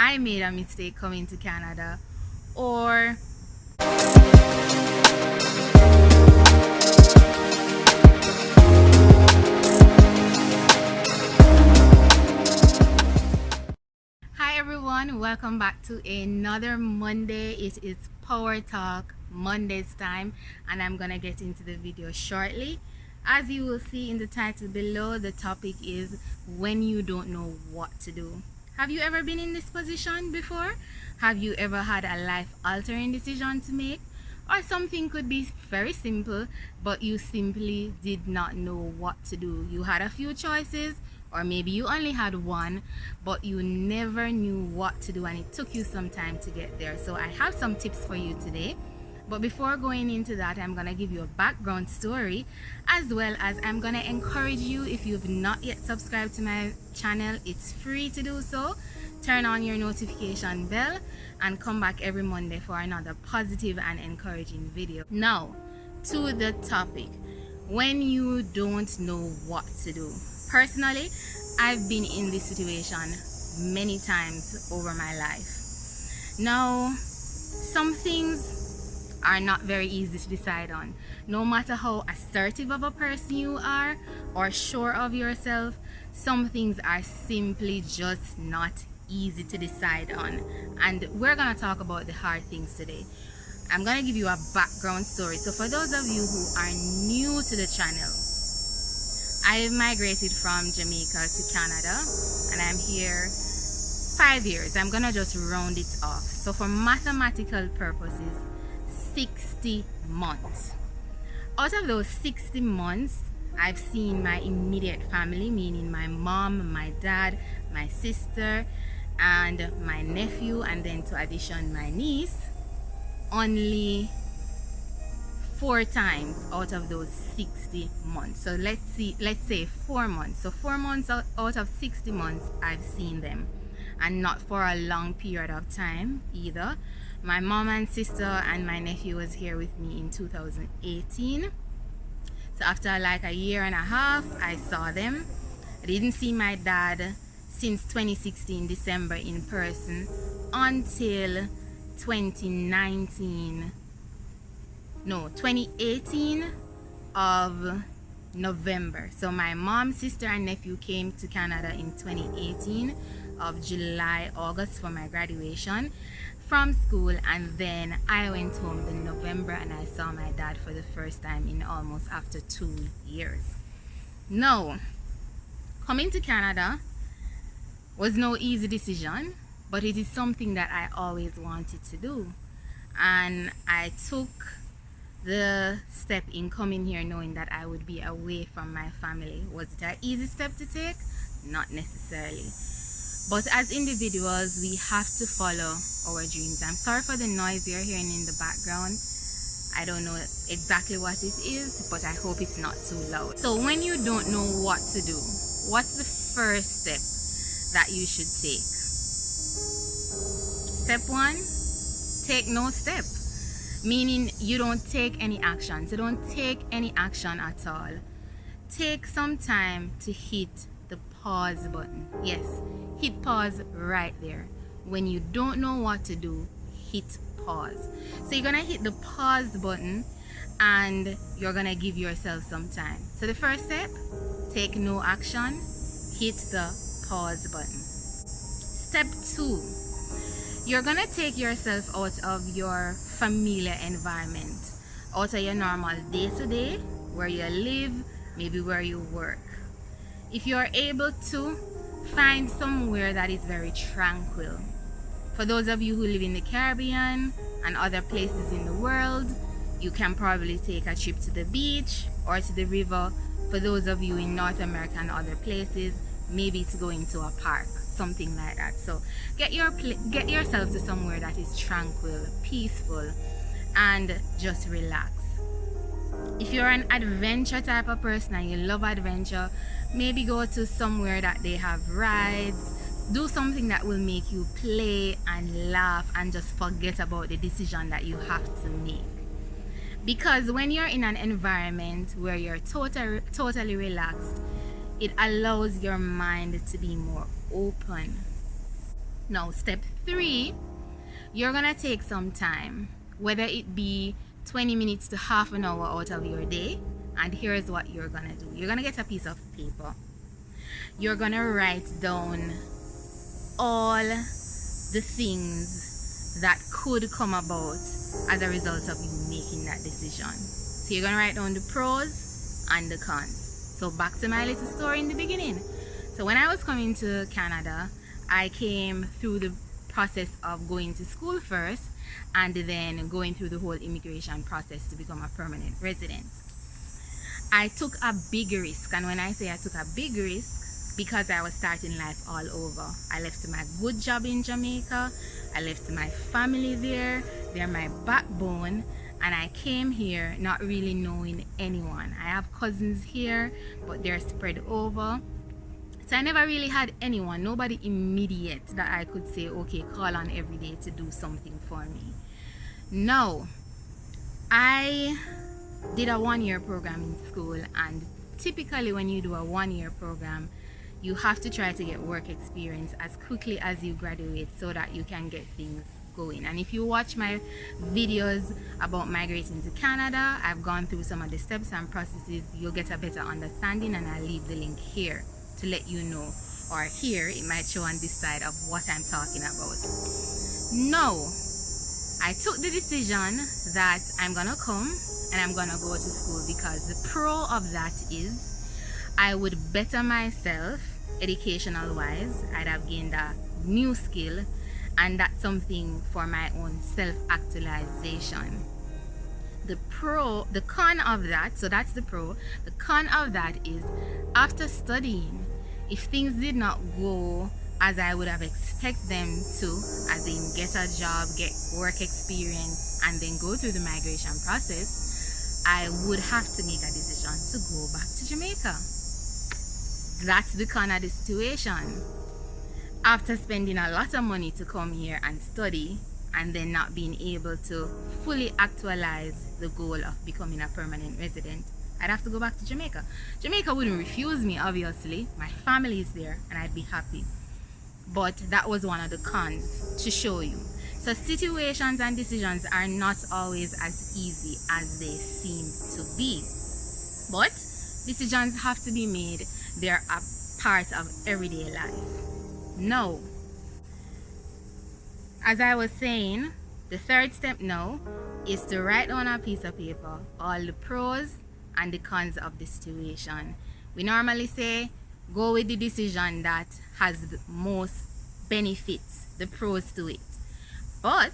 I made a mistake coming to Canada, or hi everyone, welcome back to another Monday. It is Power Talk Monday's time, and I'm gonna get into the video shortly. As you will see in the title below, the topic is when you don't know what to do. Have you ever been in this position before? Have you ever had a life-altering decision to make? Or something could be very simple, but you simply did not know what to do. You had a few choices, or maybe you only had one, but you never knew what to do, and it took you some time to get there. So I have some tips for you today. But before going into that, I'm gonna give you a background story, as well as I'm gonna encourage you, if you've not yet subscribed to my channel, it's free to do so. Turn on your notification bell and come back every Monday for another positive and encouraging video. Now, to the topic, when you don't know what to do. Personally, I've been in this situation many times over my life. Now, some things are not very easy to decide on. No matter how assertive of a person you are or sure of yourself, some things are simply just not easy to decide on. And we're gonna talk about the hard things today. I'm gonna give you a background story. So for those of you who are new to the channel, I migrated from Jamaica to Canada, and I'm here 5 years. I'm gonna just round it off. So for mathematical purposes, 60 months. Out of those 60 months, I've seen my immediate family, meaning my mom, my dad, my sister, and my nephew, and then to addition my niece, only 4 times out of those 60 months. So let's say 4 months. So 4 months out of 60 months I've seen them, and not for a long period of time either. My mom and sister and my nephew was here with me in 2018. So after like a year and a half, I saw them. I didn't see my dad since 2016 December in person until 2018 of November. So my mom, sister, and nephew came to Canada in 2018 of July, August for my graduation from school, and then I went home in November and I saw my dad for the first time in almost after 2 years. No, coming to Canada was no easy decision, but it is something that I always wanted to do, and I took the step in coming here knowing that I would be away from my family. Was it an easy step to take? Not necessarily. But as individuals, we have to follow our dreams. I'm sorry for the noise you're hearing in the background. I don't know exactly what it is, but I hope it's not too loud. So when you don't know what to do, what's the first step that you should take? Step 1, take no step. Meaning you don't take any action. So don't take any action at all. Take some time to hit the pause button. Yes, hit pause right there. When you don't know what to do, hit pause. So you're gonna hit the pause button and you're gonna give yourself some time. So the first step, take no action, hit the pause button. Step 2, you're gonna take yourself out of your familiar environment, out of your normal day-to-day, where you live, maybe where you work. If you're able to, find somewhere that is very tranquil. For those of you who live in the Caribbean and other places in the world, you can probably take a trip to the beach or to the river. For those of you in North America and other places, maybe it's going to a park, something like that. So get yourself to somewhere that is tranquil, peaceful, and just relax. If you're an adventure type of person and you love adventure, maybe go to somewhere that they have rides. Do something that will make you play and laugh and just forget about the decision that you have to make. Because when you're in an environment where you're totally relaxed, it allows your mind to be more open. Now, step 3, you're gonna take some time, whether it be 20 minutes to half an hour out of your day, and here's what you're gonna do. You're gonna get a piece of paper. You're gonna write down all the things that could come about as a result of you making that decision. So you're gonna write down the pros and the cons. So back to my little story in the beginning. So when I was coming to Canada, I came through the process of going to school first and then going through the whole immigration process to become a permanent resident. I took a big risk, and when I say I took a big risk, because I was starting life all over. I left my good job in Jamaica, I left my family there, they're my backbone, and I came here not really knowing anyone. I have cousins here, but they're spread over. So I never really had anyone, nobody immediate that I could say, okay, call on every day to do something for me. No, I did a 1-year program in school, and typically when you do a 1-year program, you have to try to get work experience as quickly as you graduate so that you can get things going. And if you watch my videos about migrating to Canada, I've gone through some of the steps and processes. You'll get a better understanding, and I'll leave the link here to let you know, or here it might show on this side of what I'm talking about. No, I took the decision that I'm gonna come and I'm gonna go to school, because the pro of that is I would better myself educational wise. I'd have gained a new skill, and that's something for my own self-actualization. The con of that, so that's the pro. The con of that is, after studying, if things did not go as I would have expected them to, as in get a job, get work experience, and then go through the migration process, I would have to make a decision to go back to Jamaica. That's the con of the situation. After spending a lot of money to come here and study, and then not being able to fully actualize the goal of becoming a permanent resident, I'd have to go back to Jamaica. Jamaica wouldn't refuse me, obviously. My family is there and I'd be happy. But that was one of the cons to show you. So situations and decisions are not always as easy as they seem to be. But decisions have to be made. They're a part of everyday life. No. As I was saying, the third step now is to write down on a piece of paper all the pros and the cons of the situation. We normally say go with the decision that has the most benefits, the pros to it. But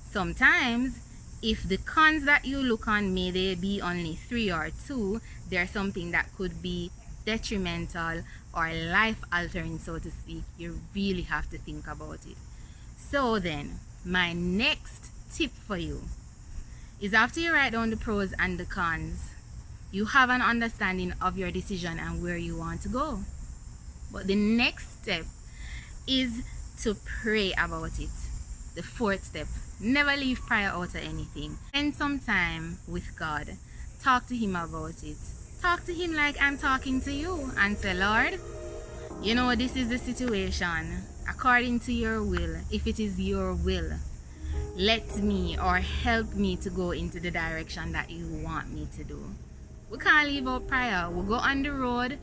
sometimes if the cons that you look on, may they be only 3 or 2, there's something that could be detrimental or life altering, so to speak. You really have to think about it. So then, my next tip for you is, after you write down the pros and the cons, you have an understanding of your decision and where you want to go. But the next step is to pray about it. The 4th step, never leave prayer out of anything. Spend some time with God. Talk to Him about it. Talk to Him like I'm talking to you, and say, Lord, you know, this is the situation. According to your will, if it is your will, let me or help me to go into the direction that you want me to do. We can't leave out prayer. We go on the road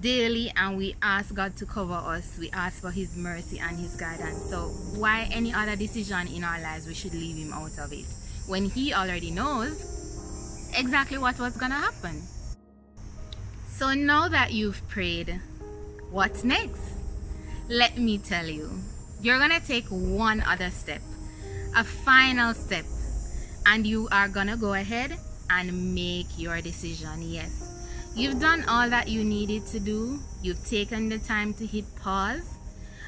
daily and we ask God to cover us. We ask for His mercy and His guidance. So why any other decision in our lives we should leave Him out of it, when He already knows exactly what's gonna happen? So now that you've prayed, what's next? Let me tell you, you're gonna take one other step, a final step, and you are gonna go ahead and make your decision. Yes, you've done all that you needed to do. You've taken the time to hit pause.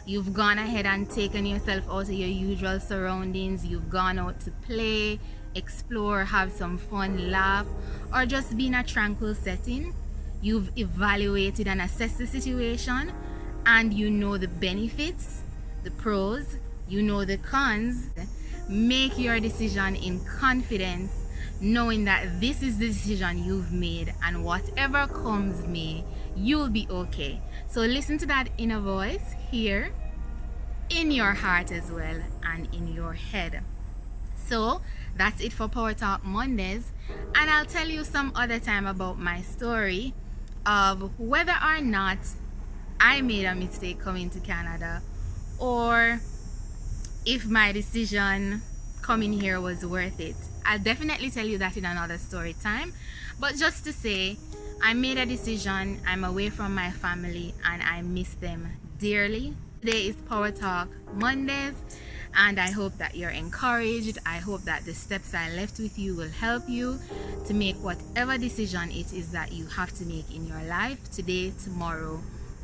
You've gone ahead and taken yourself out of your usual surroundings. You've gone out to play, explore, have some fun, laugh, or just be in a tranquil setting. You've evaluated and assessed the situation, and you know the benefits, the pros, you know the cons. Make your decision in confidence, knowing that this is the decision you've made, and whatever comes may, you'll be okay. So listen to that inner voice here in your heart as well and in your head. So that's it for Power Talk Mondays, and I'll tell you some other time about my story of whether or not I made a mistake coming to Canada, or if my decision coming here was worth it. I'll definitely tell you that in another story time, but just to say, I made a decision. I'm away from my family and I miss them dearly. Today is Power Talk Mondays, and I hope that you're encouraged. I hope that the steps I left with you will help you to make whatever decision it is that you have to make in your life today, tomorrow,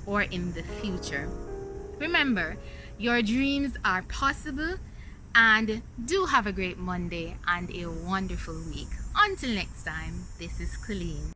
or in the future. Remember, your dreams are possible, and do have a great Monday and a wonderful week. Until next time, this is Colleen.